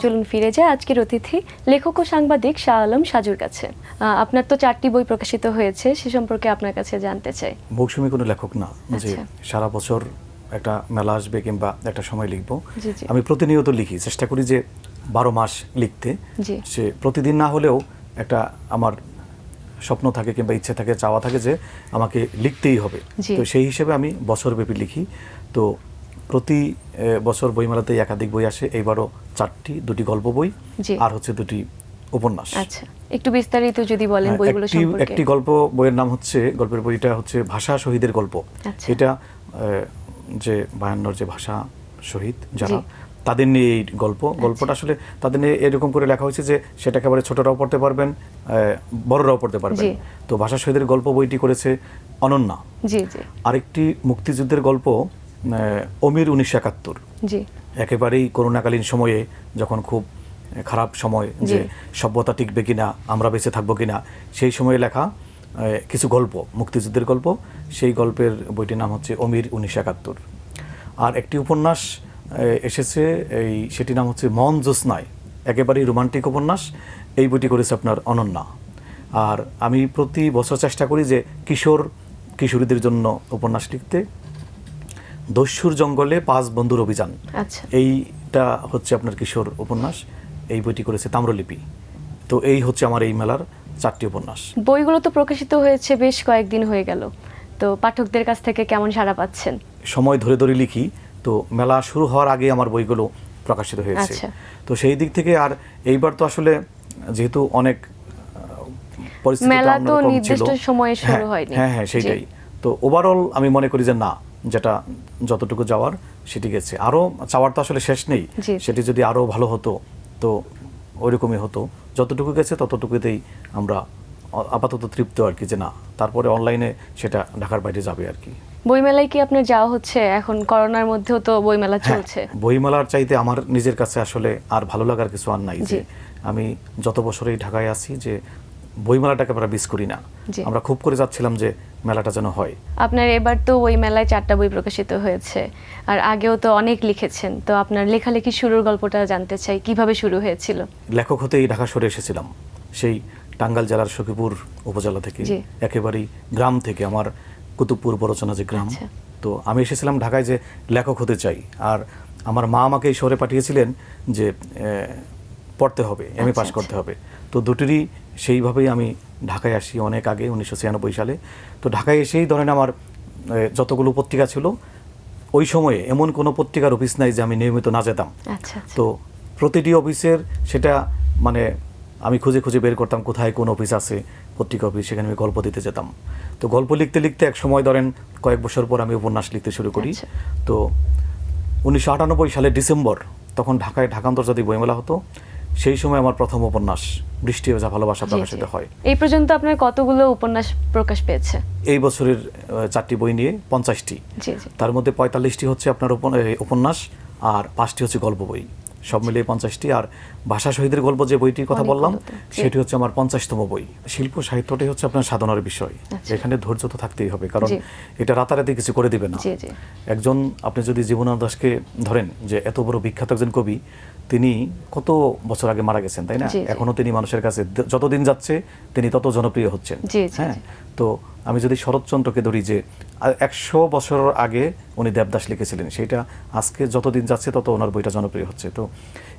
চলুন ফিরে যায় আজকের অতিথি লেখক ও সাংবাদিক শাহ আলম সাজুর কাছে। আপনার তো 4টি বই প্রকাশিত হয়েছে, সে সম্পর্কে আপনার কাছে জানতে চাই। মৌসুমী কোনো লেখক না যে সারা বছর একটা মেলা আসবে কিংবা একটা সময় লিখবো। আমি প্রতিনিয়ত লিখি, চেষ্টা করি যে 12 মাস লিখতে। সে প্রতিদিন না হলেও একটা আমার স্বপ্ন থাকে কিংবা ইচ্ছে থাকে, চাওয়া থাকে যে আমাকে লিখতেই হবে। তো সেই হিসেবে আমি বছরব্যাপী লিখি। তো প্রতি বছর বইমেলাতে একাধিক বই আসে, এইবারও 4টি, 2টি গল্প বই আর হচ্ছে 2টি উপন্যাস। আচ্ছা, একটু বিস্তারিত যদি বলেন বইগুলো সম্পর্কে। একটি গল্প বইয়ের নাম হচ্ছে, গল্পের বইটা হচ্ছে ভাষা শহীদের গল্প। এটা যে 52 যে ভাষা শহীদ যারা, তাদের নিয়ে এই গল্পটা আসলে তাদের নিয়ে এরকম করে লেখা হয়েছে যে সেটা একেবারে ছোটরাও পড়তে পারবেন, বড়রাও পড়তে পারবেন। তো ভাষা শহীদের গল্প বইটি করেছে অনন্যা। আরেকটি মুক্তিযুদ্ধের গল্প অমির 1971। একেবারেই করোনাকালীন সময়ে যখন খুব খারাপ সময়, যে সভ্যতা টিকবে কিনা, আমরা বেঁচে থাকবো কিনা, সেই সময়ে লেখা কিছু গল্প, মুক্তিযুদ্ধের গল্প। সেই গল্পের বইটির নাম হচ্ছে অমির 1971। আর একটি উপন্যাস এসেছে, সেটির নাম হচ্ছে মন জ্যোৎস্নায়, একেবারেই রোমান্টিক উপন্যাস। এই বইটি করেছে আপনার অনন্যা। আর আমি প্রতি বছর চেষ্টা করি যে কিশোরীদের জন্য উপন্যাস লিখতে। দস্যুর জঙ্গলে 5 বন্ধুর অভিযান, এইটা হচ্ছে আপনার কিশোর উপন্যাস। এই বইটি করেছে তাম্রলিপি। তো এই হচ্ছে আমার এই মেলার 4টি উপন্যাস। বইগুলো তো প্রকাশিত হয়েছে বেশ কয়েকদিন হয়ে গেল, তো পাঠকদের কাছ থেকে কেমন সাড়া পাচ্ছেন? সময় ধরে ধরে লিখি, তো মেলা শুরু হওয়ার আগে আমার বইগুলো প্রকাশিত হয়েছে। তো সেই দিক থেকে আর এইবার তো আসলে যেহেতু অনেক পরিস্থিতি মেলা তো নির্দিষ্ট সময়ে শুরু হয়নি। হ্যাঁ, সেইটাই। তো ওভারঅল আমি মনে করি যে না, যেটা যতটুকু যাওয়ার সেটি গেছে। আরও চাওয়ার তো আসলে শেষ নেই। সেটি যদি আরও ভালো হতো তো ওইরকমই হতো। যতটুকু গেছে ততটুকুতেই আমরা আপাতত তৃপ্ত আর কি, যে না তারপরে অনলাইনে সেটা ঢাকার বাইরে যাবে আর কি। বইমেলায় কি আপনার যাওয়া হচ্ছে? এখন করোনার মধ্যেও তো বইমেলা চলছে। বইমেলার চাইতে আমার নিজের কাছে আসলে আর ভালো লাগার কিছু আর নাই। যে আমি যত বছরেই ঢাকায় আছি, যে বইমেলাটাকে আমরা মিস করি না। আমরা খুব করে যাচ্ছিলাম যে মেলাটা যেন হয়। আপনার এবার তো ওই মেলায় 4টা বই প্রকাশিত হয়েছে, আর আগেও তো অনেক লিখেছেন। তো আপনার লেখালেখি শুরুর গল্পটা জানতে চাই, কিভাবে শুরু হয়েছিল? লেখক হতেই ঢাকা শহরে এসেছিলাম, সেই টাঙ্গাইল জেলার সখীপুর উপজেলা থেকে, একেবারেই গ্রাম থেকে, আমার কুতুবপুর বড়চনা যে গ্রাম। তো আমি এসেছিলাম ঢাকায় যে লেখক হতে চাই। আর আমার মা আমাকে এই শহরে পাঠিয়েছিলেন যে পড়তে হবে, MA পাস করতে হবে। তো দুটিরই সেইভাবেই আমি ঢাকায় আসি অনেক আগে, 1996 সালে। তো ঢাকায় এসেই ধরেন আমার যতগুলো পত্রিকা ছিল, ওই সময়ে এমন কোনো পত্রিকার অফিস নাই যে আমি নিয়মিত না যেতাম। তো প্রতিটি অফিসের সেটা মানে আমি খুঁজে খুঁজে বের করতাম কোথায় কোন অফিস আছে, পত্রিকা অফিস, সেখানে আমি গল্প দিতে যেতাম। তো গল্প লিখতে লিখতে এক সময় ধরেন কয়েক বছর পর আমি উপন্যাস লিখতে শুরু করি। তো 1998 সালের ডিসেম্বর, তখন ঢাকায় ঢাকা আন্তর্জাতিক বইমেলা হতো। সেই সময় আমার প্রথম উপন্যাস বৃষ্টি ও যা ভালোবাসা প্রকাশিত হয়। এই পর্যন্ত আপনার কতগুলো উপন্যাস প্রকাশ পেয়েছে? এই বছরের 4টি বই নিয়ে 50টি। তার মধ্যে 45টি হচ্ছে আপনার উপন্যাস আর 5টি হচ্ছে গল্প বই, সব মিলিয়ে 50টি। আর ভাষা শহীদের গল্প যে বইটির কথা বললাম, সেটি হচ্ছে আমার 50তম বই। শিল্প সাহিত্যটাই হচ্ছে আপনার সাধনার বিষয়। এখানে ধৈর্য তো থাকতেই হবে, কারণ এটা রাতারাতি কিছু করে দিবে না। একজন, আপনি যদি জীবনানন্দ দাশকে ধরেন, যে এত বড় বিখ্যাত একজন কবি, তিনি কত বছর আগে মারা গেছেন, তাই না? এখনো তিনি মানুষের কাছে যতদিন যাচ্ছে তিনি তত জনপ্রিয় হচ্ছেন। হ্যাঁ, তো আমি যদি শরৎচন্দ্রকে ধরি, যে 100 বছর আগে উনি দেবদাস লিখেছিলেন, সেটা আজকে যতদিন যাচ্ছে তত ওনার বইটা জনপ্রিয় হচ্ছে। তো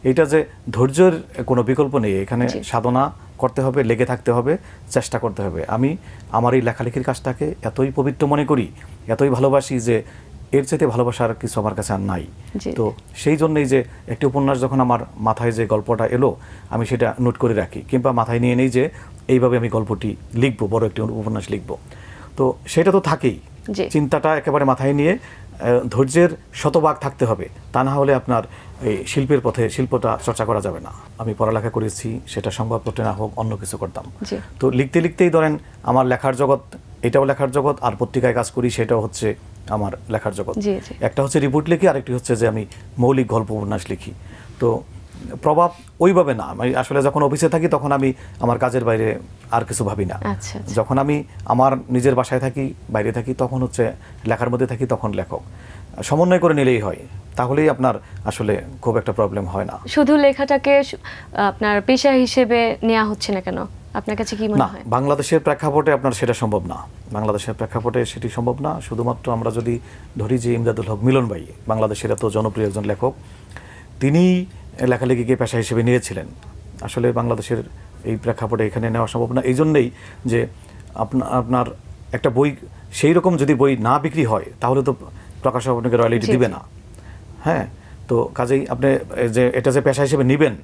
এইটা যে ধৈর্যের কোনো বিকল্প নেই, এখানে সাধনা করতে হবে, লেগে থাকতে হবে, চেষ্টা করতে হবে। আমি আমার এই লেখালেখির কাজটাকে এতই পবিত্র মনে করি, এতই ভালোবাসি, যে এর চাইতে ভালোবাসার কিছু আমার কাছে আর নাই। তো সেই জন্যই যে একটি উপন্যাস যখন আমার মাথায় যে গল্পটা এলো, আমি সেটা নোট করে রাখি, কিংবা মাথায় নিয়ে নেই যে এইভাবে আমি গল্পটি লিখবো, বড় একটি উপন্যাস লিখবো। তো সেটা তো থাকেই, চিন্তাটা একেবারে মাথায় নিয়ে ধৈর্যের শতভাগ থাকতে হবে, তা না হলে আপনার এই শিল্পের পথে শিল্পটা চর্চা করা যাবে না। আমি পড়ালেখা করেছি, সেটা সংবাদপত্রে না হোক অন্য কিছু করতাম। তো লিখতে লিখতেই ধরেন আমার লেখার জগৎ, এটাও লেখার জগৎ, আর পত্রিকায় কাজ করি, সেটাও হচ্ছে আমার লেখার জগৎ। একটা হচ্ছে রিপোর্ট লিখি, আরেকটি হচ্ছে যে আমি মৌলিক গল্প উপন্যাস লিখি। তো প্রভাব ওইভাবে না। আমি আসলে যখন অফিসে থাকি তখন আমি আমার কাজের বাইরে আর কিছু ভাবি না। আচ্ছা, আচ্ছা। যখন আমি আমার নিজের বাসায় থাকি, বাইরে থাকি, তখন হচ্ছে লেখার মধ্যে থাকি, তখন লেখক সমন্বয় করে নিলেই হয়, তাহলেই আপনার আসলে খুব একটা প্রবলেম হয় না। শুধু লেখাটাকে আপনার পেশা হিসেবে নেওয়া হচ্ছে না কেন, আপনার কাছে কি মনে না, হয়? বাংলাদেশের প্রেক্ষাপটে আপনার সেটা সম্ভব না। বাংলাদেশের প্রেক্ষাপটে সেটি সম্ভব না। শুধুমাত্র আমরা যদি ধরি যে ইমদাদুল হক মিলন ভাই, বাংলাদেশের এত জনপ্রিয় একজন লেখক, তিনি লেখালেখিকে পেশা হিসেবে নিয়েছিলেন। আসলে বাংলাদেশের এই প্রেক্ষাপটে এখানে নেওয়া সম্ভব না। এই জন্যেই যে আপনার একটা বই সেই রকম যদি বই না বিক্রি হয়, তাহলে তো প্রকাশক আপনাকে রয়্যালিটি দিবে না। হ্যাঁ, তো কাজেই আপনি যে এটা যে পেশা হিসেবে নেবেন,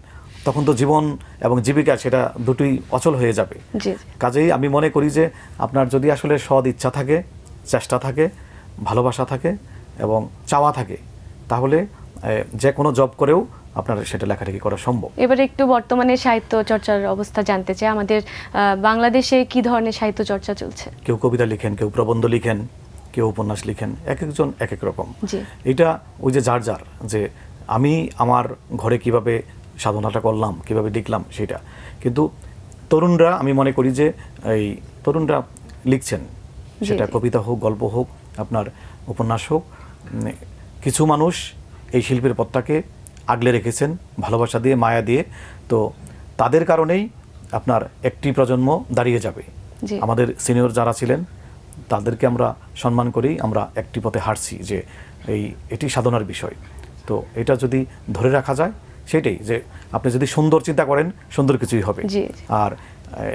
তখন তো জীবন এবং জীবিকা সেটা দুটোই অচল হয়ে যাবে। কাজেই আমি মনে করি যে আপনার যদি আসলে সৎ ইচ্ছা থাকে, চেষ্টা থাকে, ভালোবাসা থাকে এবং চাওয়া থাকে, তাহলে যে কোনো জব করেও আপনার সেটা লেখালেখি করা সম্ভব। এবারে একটু বর্তমানে সাহিত্য চর্চার অবস্থা জানতে চাই। আমাদের বাংলাদেশে কি ধরনের সাহিত্য চর্চা চলছে? কেউ কবিতা লিখেন, কেউ প্রবন্ধ লিখেন, কেউ উপন্যাস লিখেন, এক একজন এক এক রকম। এটা ওই যে যার যার, যে আমি আমার ঘরে কিভাবে সাধনাটা করলাম, কিভাবে লিখলাম সেটা। কিন্তু তরুণরা, আমি মনে করি যে এই তরুণরা লিখছেন, সেটা কবিতা হোক, গল্প হোক, আপনার উপন্যাস হোক, কিছু মানুষ এই শিল্পের পথটাকে আগলে রেখেছেন ভালোবাসা দিয়ে, মায়া দিয়ে। তো তাদের কারণেই আপনার একটি প্রজন্ম দাঁড়িয়ে যাবে। আমাদের সিনিয়র যারা ছিলেন তাদেরকে আমরা সম্মান করেই আমরা একটি পথে হাঁটছি, যে এটি সাধনার বিষয়। তো এটা যদি ধরে রাখা যায়, সেটাই যে আপনি যদি সুন্দর চিন্তা করেন, সুন্দর কিছুই হবে, আর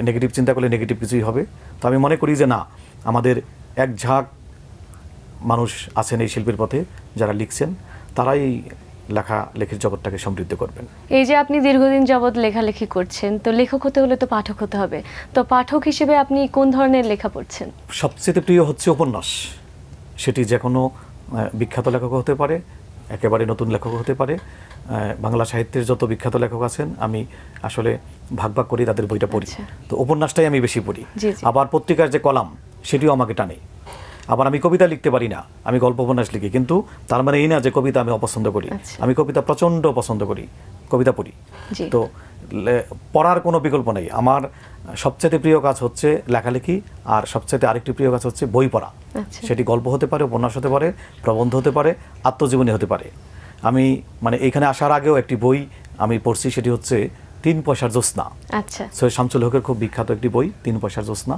নেগেটিভ চিন্তা করলে নেগেটিভ কিছুই হবে। তো আমি মনে করি যে না, আমাদের এক ঝাঁক মানুষ আছেন এই শিল্পের পথে যারা লিখছেন, তারাই লেখালেখির জগৎটাকে সমৃদ্ধ করবেন। এই যে আপনি দীর্ঘদিন যাবৎ লেখালেখি করছেন, তো লেখক হতে হলে তো পাঠক হতে হবে। তো পাঠক হিসেবে আপনি কোন ধরনের লেখা পড়ছেন? সবচেয়ে প্রিয় হচ্ছে উপন্যাস। সেটি যে কোনো বিখ্যাত লেখক হতে পারে, একেবারে নতুন লেখক হতে পারে। বাংলা সাহিত্যের যত বিখ্যাত লেখক আছেন, আমি আসলে ভাগ ভাগ করি তাদের বইটা পড়ি। তো উপন্যাসটাই আমি বেশি পড়ি। আবার পত্রিকার যে কলাম, সেটিও আমাকে টানে। আবার আমি কবিতা লিখতে পারি না, আমি গল্প উপন্যাস লিখি, কিন্তু তার মানে এই না যে কবিতা আমি অপছন্দ করি। আমি কবিতা প্রচণ্ড পছন্দ করি, কবিতা পড়ি। তো পড়ার কোনো বিকল্প নেই। আমার সবচেয়ে প্রিয় কাজ হচ্ছে লেখালেখি, আর সবচেয়ে আরেকটি প্রিয় কাজ হচ্ছে বই পড়া। সেটি গল্প হতে পারে, উপন্যাস হতে পারে, প্রবন্ধ হতে পারে, আত্মজীবনী হতে পারে। আমি মানে এখানে আসার আগেও একটি বই আমি পড়ছি, সেটি হচ্ছে ৩ পয়সার জ্যোৎস্না। সৈয়দ শামসুল হকের খুব বিখ্যাত একটি বই, ৩ পয়সার জ্যোৎস্না।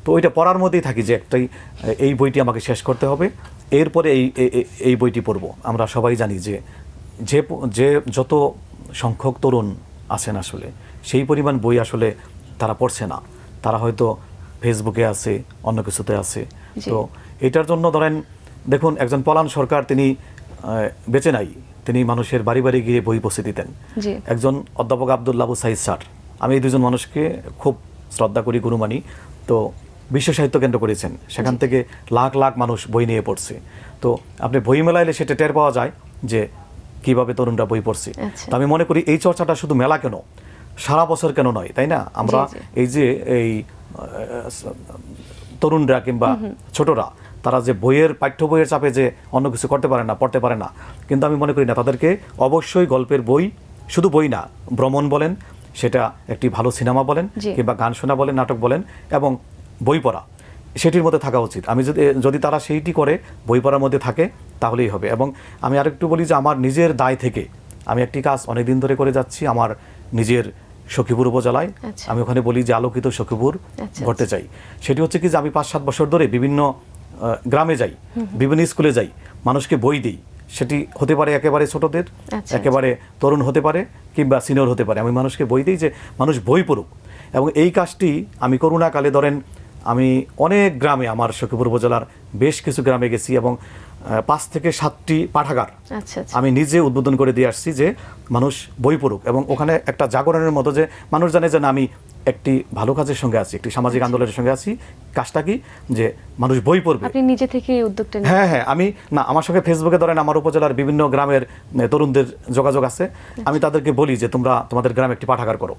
তো ওইটা পড়ার মধ্যেই থাকি যে এই বইটি আমাকে শেষ করতে হবে, এরপরে এই বইটি পড়ব। আমরা সবাই জানি যে যত সংখ্যক তরুণ আছেন, আসলে সেই পরিমাণ বই আসলে তারা পড়ছে না। তারা হয়তো ফেসবুকে আছে, অন্য কিছুতে আছে। তো এটার জন্য ধরেন, দেখুন, একজন পলান সরকার, তিনি বেঁচে নাই, তিনি মানুষের বাড়ি বাড়ি গিয়ে বই পৌঁছে দিতেন। একজন অধ্যাপক আব্দুল্লাহ আবু সাইদ স্যার, আমি এই দুজন মানুষকে খুব শ্রদ্ধা করি, গুরু মানি। তো বিশ্ব সাহিত্য কেন্দ্র করেছেন, সেখান থেকে লাখ লাখ মানুষ বই নিয়ে পড়ছে। তো আপনি বই মেলা এলে সেটা টের পাওয়া যায় যে কিভাবে তরুণরা বই পড়ছে। তো আমি মনে করি এই চর্চাটা শুধু মেলা কেন, সারা বছর কেন নয়, তাই না? আমরা এই যে এই তরুণরা কিংবা ছোটরা, তারা যে পাঠ্য বইয়ের চাপে যে অন্য কিছু করতে পারে না, পড়তে পারে না, কিন্তু আমি মনে করি না, তাদেরকে অবশ্যই গল্পের বই, শুধু বই না, ভ্রমণ বলেন, সেটা একটি ভালো সিনেমা বলেন, কিংবা গান শোনা বলেন, নাটক বলেন, এবং বই পড়া, সেটির মধ্যে থাকা উচিত। আমি যদি তারা সেইটি করে, বই পড়ার মধ্যে থাকে, তাহলেই হবে। এবং আমি আরেকটু বলি যে আমার নিজের দায় থেকে আমি একটি কাজ অনেকদিন ধরে করে যাচ্ছি আমার নিজের সখীপুর উপজেলায়। আমি ওখানে বলি যে আলোকিত সখীপুর করতে চাই। সেটি হচ্ছে কি যে আমি ৫-৭ বছর ধরে বিভিন্ন গ্রামে যাই, বিভিন্ন স্কুলে যাই, মানুষকে বই দিই। সেটি হতে পারে একেবারে ছোটদের, একেবারে তরুণ হতে পারে, কিংবা সিনিয়র হতে পারে। আমি মানুষকে বই দিই যে মানুষ বই পড়ুক। এবং এই কাজটি আমি করোনাকালে, ধরেন, আমি অনেক গ্রামে, আমার সখীপুর উপজেলার বেশ কিছু গ্রামে গেছি, এবং ৫ থেকে ৭টি পাঠাগার আমি নিজে উদ্বোধন করে দিয়ে আসছি, যে মানুষ বই পড়ুক। এবং ওখানে একটা জাগরণের মতো, যে মানুষ জানে যে আমি একটি ভালো কাজের সঙ্গে আছি, একটি সামাজিক আন্দোলনের সঙ্গে আছি। কাজটা কি, যে মানুষ বই পড়বে। আপনি নিজে থেকে উদ্যোগটা নেন? হ্যাঁ, আমি না, আমার সঙ্গে ফেসবুকে ধরেন আমার উপজেলার বিভিন্ন গ্রামের তরুণদের যোগাযোগ আছে। আমি তাদেরকে বলি যে তোমরা তোমাদের গ্রামে একটি পাঠাগার করো।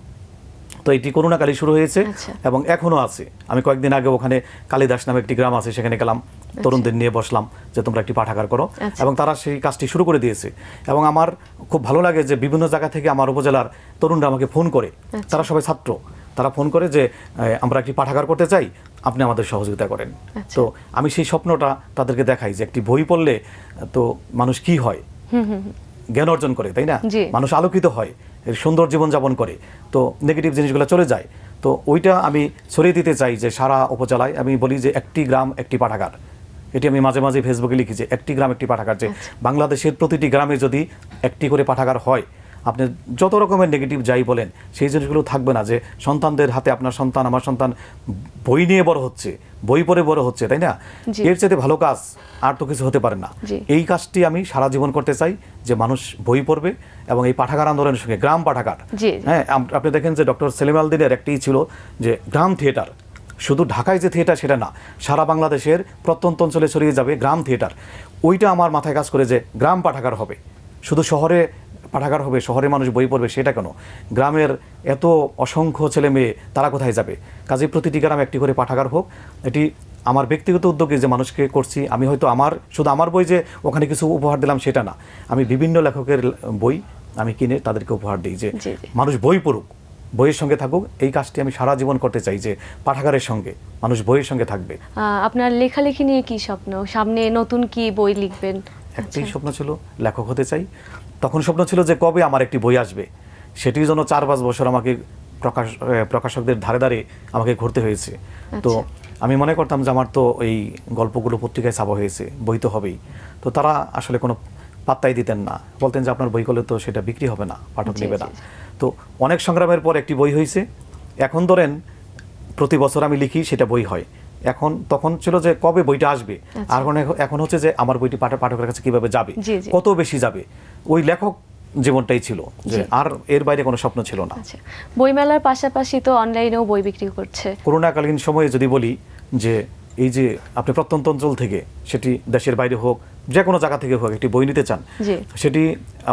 তো এটি করোনাকালে শুরু হয়েছে এবং এখনো আছে। আমি কয়েকদিন আগে ওখানে কালিদাস নামে একটি গ্রাম আছে, সেখানে গেলাম, তরুণদের নিয়ে বসলাম যে তোমরা একটি পাঠাগার করো, এবং তারা সেই কাজটি শুরু করে দিয়েছে। এবং আমার খুব ভালো লাগে যে বিভিন্ন জায়গা থেকে আমার উপজেলার তরুণরা আমাকে ফোন করে, তারা সবাই ছাত্র, তারা ফোন করে যে আমরা একটি পাঠাগার করতে চাই, আপনি আমাদের সহযোগিতা করেন। তো আমি সেই স্বপ্নটা তাদেরকে দেখাই যে একটি বই পড়লে তো মানুষ কি হয়, জ্ঞান অর্জন করে, তাই না? মানুষ আলোকিত হয়, সুন্দর জীবনযাপন করে, তো নেগেটিভ জিনিসগুলো চলে যায়। তো ওইটা আমি ছড়িয়ে দিতে চাই যে সারা উপজেলায় আমি বলি যে একটি গ্রাম একটি পাঠাগার। এটি আমি মাঝে মাঝে ফেসবুকে লিখি যে একটি গ্রাম একটি পাঠাগার, যে বাংলাদেশের প্রতিটি গ্রামে যদি একটি করে পাঠাগার হয়, আপনি যত রকমের নেগেটিভ যাই বলেন সেই জিনিসগুলো থাকবে না। যে সন্তানদের হাতে, আপনার সন্তান আমার সন্তান বই নিয়ে বড় হচ্ছে, বই পড়ে বড় হচ্ছে, তাই না? এর চাইতে ভালো কাজ আর তো কিছু হতে পারে না। এই কাজটি আমি সারা জীবন করতে চাই, যে মানুষ বই পড়বে এবং এই পাঠাগার আন্দোলনের সঙ্গে গ্রাম পাঠাগার, হ্যাঁ, আপনি দেখেন যে ডক্টর সেলিম আল-দ্বীনের একটি ছিল যে গ্রাম থিয়েটার, শুধু ঢাকায় যে থিয়েটার সেটা না, সারা বাংলাদেশের প্রত্যন্ত অঞ্চলে ছড়িয়ে যাবে গ্রাম থিয়েটার। ওইটা আমার মাথায় কাজ করে যে গ্রাম পাঠাগার হবে, শুধু শহরে পাঠাগার হবে, শহরে মানুষ বই পড়বে সেটা কেন, গ্রামের এত অসংখ্য ছেলে মেয়ে তারা কোথায় যাবে? কাজে প্রতিটি গ্রামে একটি করে পাঠাগার হোক। এটি আমার ব্যক্তিগত উদ্যোগে যে মানুষকে করছি, আমি হয়তো শুধু আমার বই যে ওখানে কিছু উপহার দিলাম সেটা না, আমি বিভিন্ন লেখকের বই আমি কিনে তাদেরকে উপহার দিই, যে মানুষ বই পড়ুক, বইয়ের সঙ্গে থাকুক। এই কাজটি আমি সারা জীবন করতে চাই, যে পাঠাগারের সঙ্গে মানুষ বইয়ের সঙ্গে থাকবে। আপনার লেখালেখি নিয়ে কি স্বপ্ন? সামনে নতুন কি বই লিখবেন? একটাই স্বপ্ন ছিল, লেখক হতে চাই। তখন স্বপ্ন ছিল যে কবে আমার একটি বই আসবে, সেটির জন্য 4-5 বছর আমাকে প্রকাশকদের ধারে ধারে আমাকে ঘুরতে হয়েছে। তো আমি মনে করতাম যে আমার তো এই গল্পগুলো পত্রিকায় ছাপা হয়েছে, বই তো হবেই। তো তারা আসলে কোনো পাত্তাই দিতেন না, বলতেন যে আপনার বই করলে তো সেটা বিক্রি হবে না, পাঠক নেবে না। তো অনেক সংগ্রামের পর একটি বই হয়েছে। এখন ধরেন প্রতি বছর আমি লিখি, সেটা বই হয়। তখন ছিল যে কবে বইটা আসবে, আর এখন হচ্ছে যে আমার বইটি পাঠকের কাছে কিভাবে যাবে, কত বেশি যাবে। ওই লেখক জীবনটাই ছিল, যে আর এর বাইরে কোনো স্বপ্ন ছিল না। বইমেলার পাশাপাশি তো অনলাইনেও বই বিক্রি করছে। করোনাকালীন সময়ে যদি বলি যে এই যে আপনি প্রত্যন্ত অঞ্চল থেকে, সেটি দেশের বাইরে হোক, যে কোনো জায়গা থেকে হোক, একটি বই নিতে চান, সেটি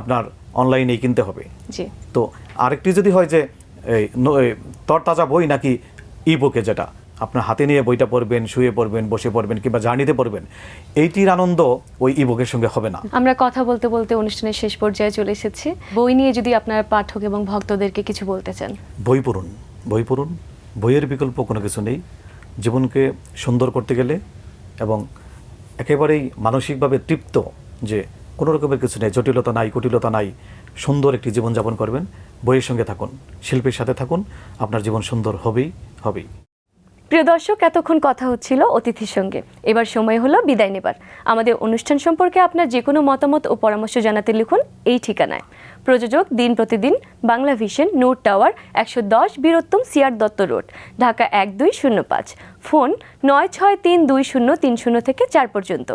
আপনার অনলাইনেই কিনতে হবে। তো আরেকটি যদি হয় যে তরতাজা বই নাকি ই বুকে, যেটা আপনার হাতে নিয়ে বইটা পড়বেন, শুয়ে পড়বেন, বসে পড়বেন, কিংবা জার্নিতে পড়বেন, এইটির আনন্দ ওই ই বুকের সঙ্গে হবে না। আমরা কথা বলতে বলতে অনুষ্ঠানের শেষ পর্যায়ে চলে এসেছি। বই নিয়ে যদি আপনার পাঠক এবং ভক্তদেরকে কিছু বলতে চান। বই পড়ুন, বই পড়ুন, বইয়ের বিকল্প কোনো কিছু নেই। জীবনকে সুন্দর করতে গেলে এবং একেবারেই মানসিকভাবে তৃপ্ত, যে কোনো রকমের কিছু নেই, জটিলতা নাই, কুটিলতা নাই, সুন্দর একটি জীবনযাপন করবেন, বইয়ের সঙ্গে থাকুন, শিল্পীর সাথে থাকুন, আপনার জীবন সুন্দর হবেই হবেই। প্রিয় দর্শক, এতক্ষণ কথা হচ্ছিল অতিথির সঙ্গে। এবার সময় হলো বিদায় নেবার। আমাদের অনুষ্ঠান সম্পর্কে আপনার যে কোনো মতামত ও পরামর্শ জানাতে লিখুন এই ঠিকানায়। প্রযোজক দিন প্রতিদিন, বাংলা ভিশন, নোট tower, 110 Bir Uttam C R Dutta, ঢাকা 1205। ফোন 96320303 থেকে 4 পর্যন্ত।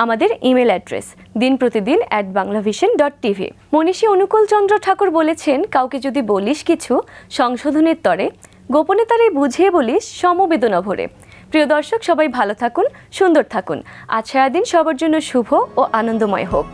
আমাদের ইমেল অ্যাড্রেস dinprotidin@banglavision.tv। মনীষী অনুকূল চন্দ্র ঠাকুর বলেছেন, কাউকে যদি বলিস কিছু সংশোধনের তরে, গোপনে তারে বুঝিয়ে বলিস সমবেদনা ভরে। প্রিয় দর্শক, সবাই ভালো থাকুন, সুন্দর থাকুন। আজ সারাদিন সবার জন্য শুভ ও আনন্দময় হোক।